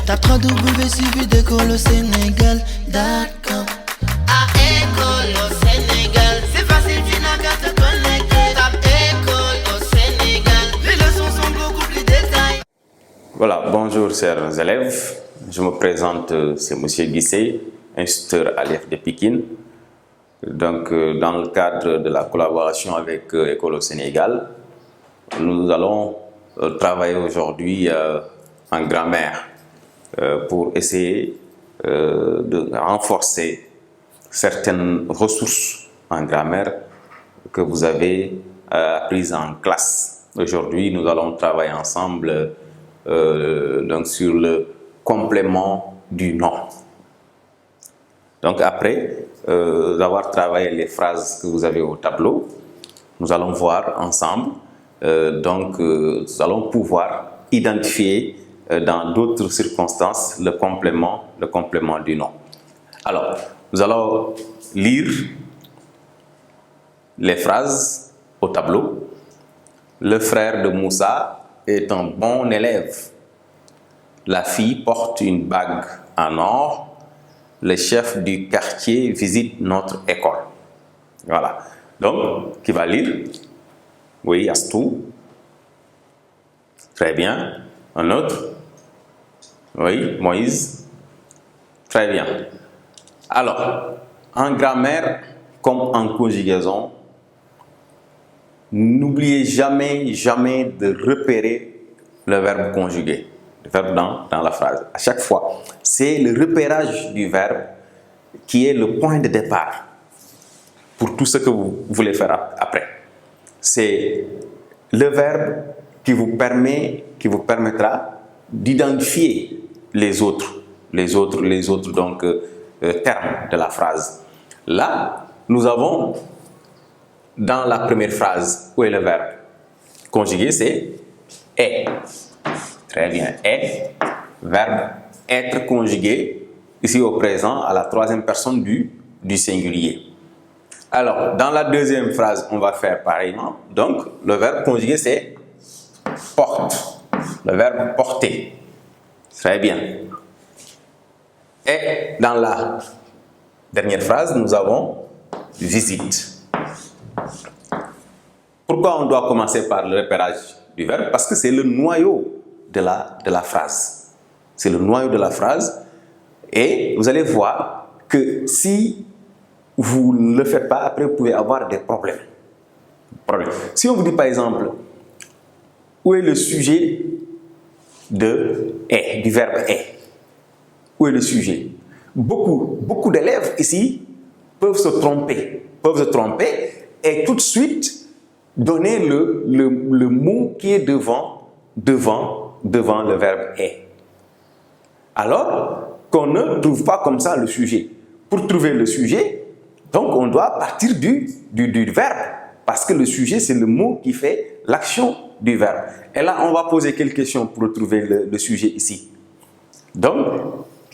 Tape www.suividécole-au-sénégal.com. À École au Sénégal, c'est facile, tu n'as qu'à te connecter. Tape École au Sénégal, les leçons sont beaucoup plus détaillées. Voilà, bonjour chers élèves, je me présente, c'est Monsieur Guissé, instituteur à l'IEF de Pikine. Donc, dans le cadre de la collaboration avec École au Sénégal, nous allons travailler aujourd'hui en grammaire pour essayer de renforcer certaines ressources en grammaire que vous avez apprises en classe. Aujourd'hui, nous allons travailler ensemble donc sur le complément du nom. Donc après avoir travaillé les phrases que vous avez au tableau, nous allons voir ensemble, nous allons pouvoir identifier dans d'autres circonstances le complément du nom. Alors, nous allons lire les phrases au tableau. Le frère de Moussa est un bon élève. La fille porte une bague en or. Le chef du quartier visite notre école. Voilà. Donc, qui va lire? Oui, Astou. Très bien. Un autre? Oui, Moïse. Très bien. Alors, en grammaire comme en conjugaison, n'oubliez jamais de repérer le verbe conjugué, le verbe dans la phrase. À chaque fois, c'est le repérage du verbe qui est le point de départ pour tout ce que vous voulez faire après. C'est le verbe qui vous permettra d'identifier les autres donc termes de la phrase. Là, nous avons dans la première phrase, où est le verbe conjugué? C'est est. Très bien, est. Verbe être conjugué, ici au présent, à la troisième personne du singulier. Alors, dans la deuxième phrase, on va faire pareillement. Donc, le verbe conjugué, c'est porte. Le verbe porter. Très bien. Et dans la dernière phrase, nous avons visite. Pourquoi on doit commencer par le repérage du verbe? Parce que c'est le noyau de la phrase. C'est le noyau de la phrase. Et vous allez voir que si vous ne le faites pas, après vous pouvez avoir des problèmes. Si on vous dit par exemple, où est le sujet de est, du verbe est? Où est le sujet? Beaucoup d'élèves ici peuvent se tromper et tout de suite donner le mot qui est devant le verbe est. Alors qu'on ne trouve pas comme ça le sujet. Pour trouver le sujet, donc on doit partir du verbe, parce que le sujet c'est le mot qui fait l'action du verbe. Et là on va poser quelques questions pour trouver le sujet ici. Donc,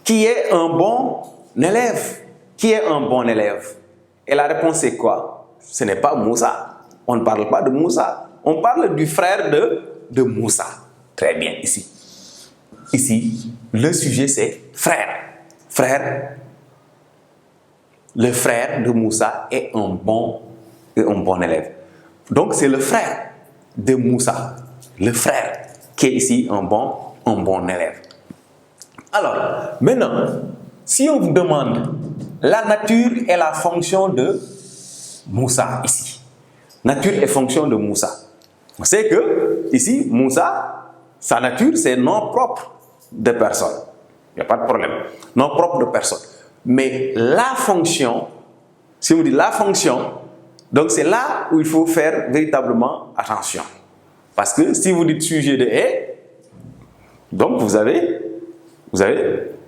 qui est un bon élève? Qui est un bon élève? Et la réponse est quoi? Ce n'est pas Moussa. On ne parle pas de Moussa. On parle du frère de Moussa. Très bien, ici. Ici, le sujet c'est frère. Frère. Le frère de Moussa est un bon élève. Donc, c'est le frère de Moussa. Le frère qui est ici un bon élève. Alors, maintenant, si on vous demande la nature et la fonction de Moussa ici. Nature et fonction de Moussa. On sait que ici, Moussa, sa nature, c'est nom propre de personne. Il n'y a pas de problème. Nom propre de personne. Mais la fonction, si on dit la fonction, donc c'est là où il faut faire véritablement attention. Parce que si vous dites sujet de est, donc vous avez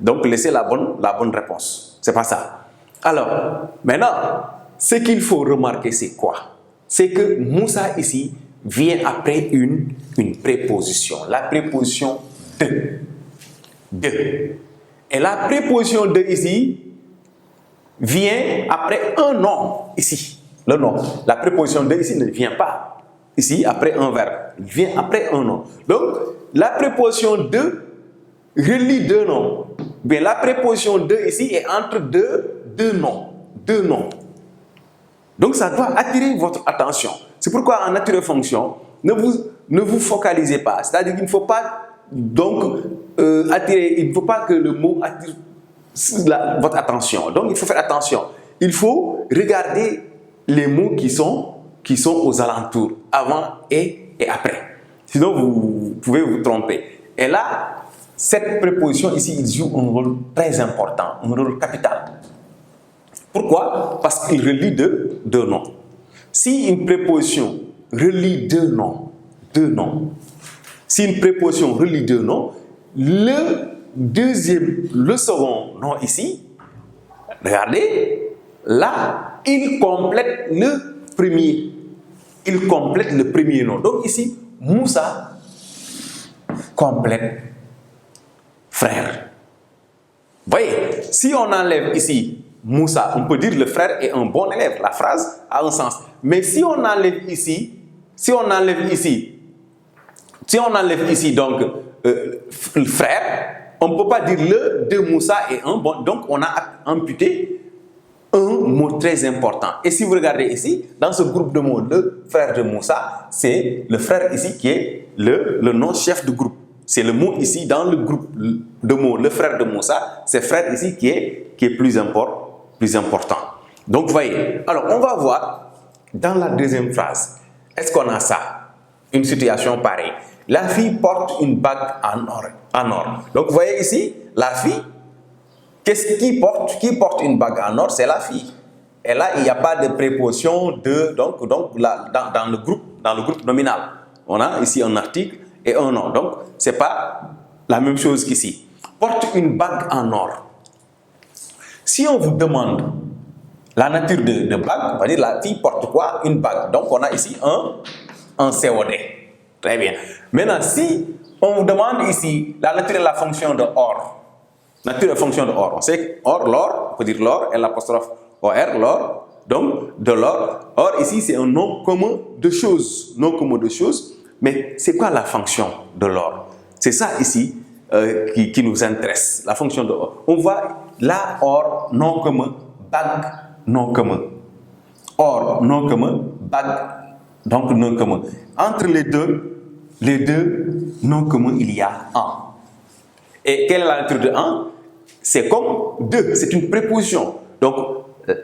donc laissé la bonne réponse. C'est pas ça. Alors, maintenant, ce qu'il faut remarquer, c'est quoi? C'est que Moussa ici vient après une préposition. La préposition de. De. Et la préposition de ici vient après un nom ici. Le nom. La préposition de ici ne vient pas ici après un verbe. Il vient après un nom. Donc, la préposition de relie deux noms. Bien, la préposition de ici est entre deux noms. Deux noms. Donc, ça doit attirer votre attention. C'est pourquoi en nature et fonction, ne vous focalisez pas. C'est-à-dire qu'il ne faut pas donc attirer, il ne faut pas que le mot attire votre attention. Donc, il faut faire attention. Il faut regarder les mots qui sont aux alentours, avant et après. Sinon, vous pouvez vous tromper. Et là, cette préposition ici, il joue un rôle très important, un rôle capital. Pourquoi? Parce qu'il relie deux noms. Si une préposition relie deux noms, si une préposition relie deux noms, le second nom ici, regardez, là, il complète le premier. Il complète le premier nom. Donc ici, Moussa complète frère. Vous voyez, si on enlève ici Moussa, on peut dire le frère est un bon élève. La phrase a un sens. Mais si on enlève ici donc le frère, on ne peut pas dire le de Moussa est un bon. Donc on a amputé un mot très important. Et si vous regardez ici, dans ce groupe de mots, le frère de Moussa, c'est le frère ici qui est le nom chef de groupe. C'est le mot ici dans le groupe de mots, le frère de Moussa, c'est frère ici qui est plus important. Donc, vous voyez, alors on va voir dans la deuxième phrase, est-ce qu'on a ça? Une situation pareille. La fille porte une bague en or. Donc, vous voyez ici, la fille, qui porte une bague en or? C'est la fille. Et là, il n'y a pas de préposition donc là, dans le groupe nominal. On a ici un article et un nom. Donc, ce n'est pas la même chose qu'ici. Porte une bague en or. Si on vous demande la nature de bague, on va dire la fille porte quoi? Une bague. Donc, on a ici un COD. Très bien. Maintenant, si on vous demande ici la nature et la fonction de or, nature et fonction de or, on sait que or, l'or, on peut dire l'or, et l'apostrophe OR, l'or, donc de l'or. Or, ici, c'est un nom commun de choses. Nom commun de choses. Mais c'est quoi la fonction de l'or? C'est ça ici qui nous intéresse, la fonction de or. On voit là, or, nom commun, bague, nom commun. Or, nom commun, bague, donc nom commun. Entre les deux noms communs, il y a un. Et quelle est la nature de un? C'est comme deux, c'est une préposition. Donc,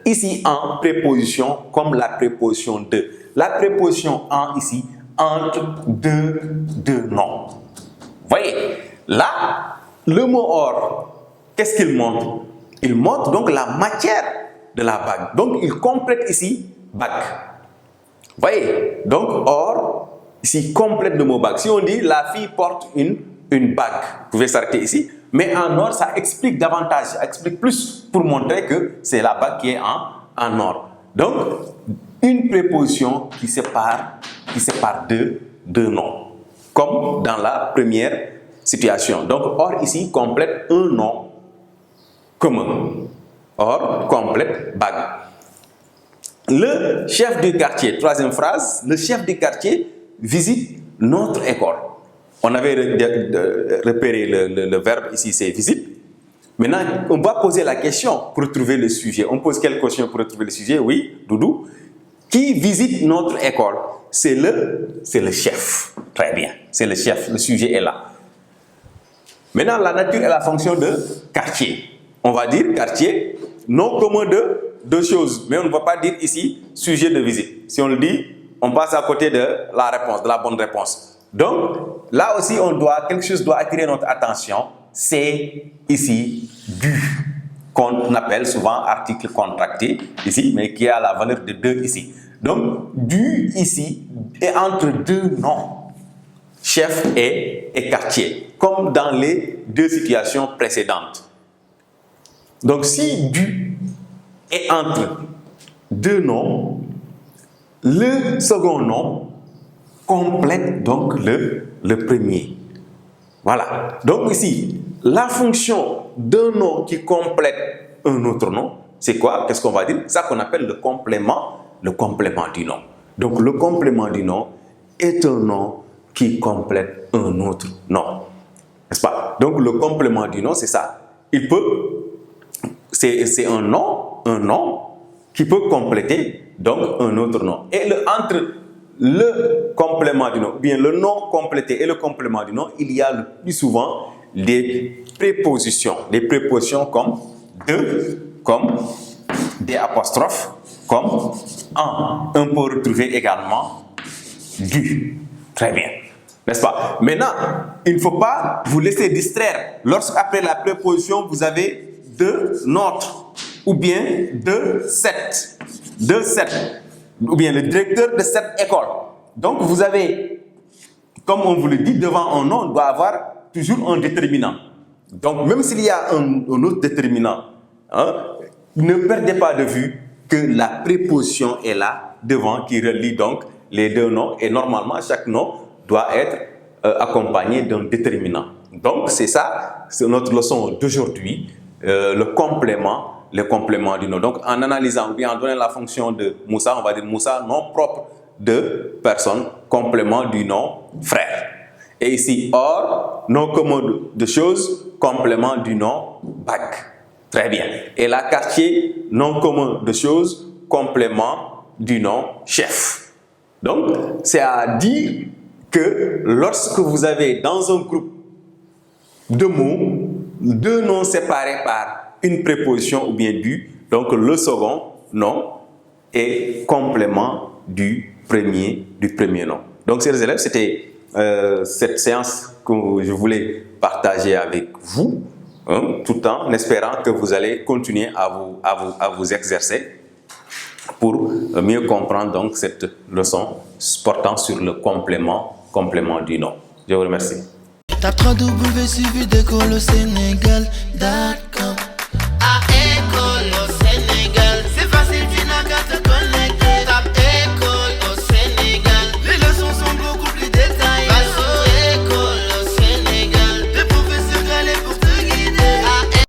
ici, en préposition, comme la préposition de. La préposition en ici, entre deux noms. Vous voyez, là, le mot or, qu'est-ce qu'il montre? Il montre donc la matière de la bague. Donc, il complète ici bague. Vous voyez, donc or, ici, complète le mot bague. Si on dit la fille porte une bague, vous pouvez s'arrêter ici. Mais en or, ça explique davantage, ça explique plus pour montrer que c'est la bague qui est en or. Donc, une préposition qui sépare deux noms, comme dans la première situation. Donc, or ici complète un nom commun. Or complète bague. Le chef du quartier, troisième phrase, le chef du quartier visite notre école. On avait repéré le verbe ici, c'est visite. Maintenant, on va poser la question pour trouver le sujet. On pose quelle question pour trouver le sujet? Oui, Doudou. Qui visite notre école? C'est le chef. Très bien, c'est le chef. Le sujet est là. Maintenant, la nature et la fonction de quartier. On va dire quartier, nom commun de deux choses. Mais on ne va pas dire ici sujet de visite. Si on le dit, on passe à côté de la réponse, de la bonne réponse. Donc, là aussi, quelque chose doit attirer notre attention. C'est ici du, qu'on appelle souvent article contracté ici, mais qui a la valeur de 2 ici. Donc, du ici est entre deux noms, chef et quartier, comme dans les deux situations précédentes. Donc, si du est entre deux noms, le second nom complète donc le premier. Voilà. Donc ici, la fonction d'un nom qui complète un autre nom, c'est quoi? Qu'est-ce qu'on va dire? C'est ça qu'on appelle le complément du nom. Donc le complément du nom est un nom qui complète un autre nom. N'est-ce pas? Donc le complément du nom, c'est ça. C'est un nom qui peut compléter donc un autre nom. Et entre le complément du nom, ou bien le nom complété et le complément du nom, il y a le plus souvent des prépositions. Des prépositions comme de, comme des apostrophes, comme en. On peut retrouver également du. Très bien. N'est-ce pas? Maintenant, il ne faut pas vous laisser distraire. Lorsqu'après la préposition, vous avez de notre, ou bien de cette, ou bien le directeur de cette école. Donc, vous avez, comme on vous le dit, devant un nom, on doit avoir toujours un déterminant. Donc, même s'il y a un autre déterminant, ne perdez pas de vue que la préposition est là, devant, qui relie donc les deux noms. Et normalement, chaque nom doit être accompagné d'un déterminant. Donc, c'est ça, c'est notre leçon d'aujourd'hui, le complément du nom. Donc, en analysant ou bien en donnant la fonction de Moussa, on va dire Moussa, nom propre de personne, complément du nom frère. Et ici, or, nom commun de choses, complément du nom bague. Très bien. Et là, quartier, nom commun de choses, complément du nom chef. Donc, c'est à dire que lorsque vous avez dans un groupe de mots, deux noms séparés par une préposition ou bien du, donc le second nom est complément du premier nom. Donc, chers élèves, c'était cette séance que je voulais partager avec vous, tout en espérant que vous allez continuer à vous exercer pour mieux comprendre donc cette leçon portant sur le complément du nom. Je vous remercie. Tape 3W suivi d'école au Sénégal.